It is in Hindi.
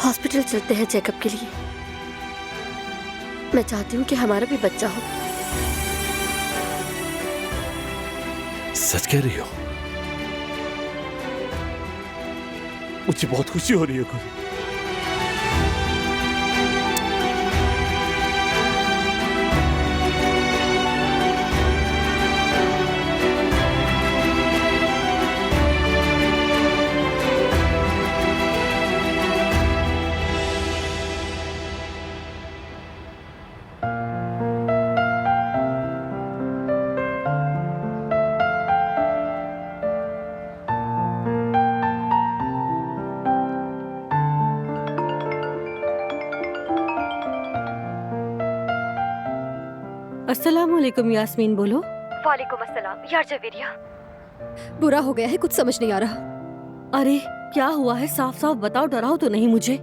हॉस्पिटल चलते हैं चेकअप के लिए। मैं चाहती हूँ कि हमारा भी बच्चा हो। सच कह रही हो? मुझे बहुत खुशी हो रही है गुरु। अस्सलाम वालेकुम यास्मीन, बोलो। वालेकुम अस्सलाम। यार जवेरिया, बुरा हो गया है, कुछ समझ नहीं आ रहा। अरे क्या हुआ है, साफ साफ बताओ, डराओ तो नहीं मुझे।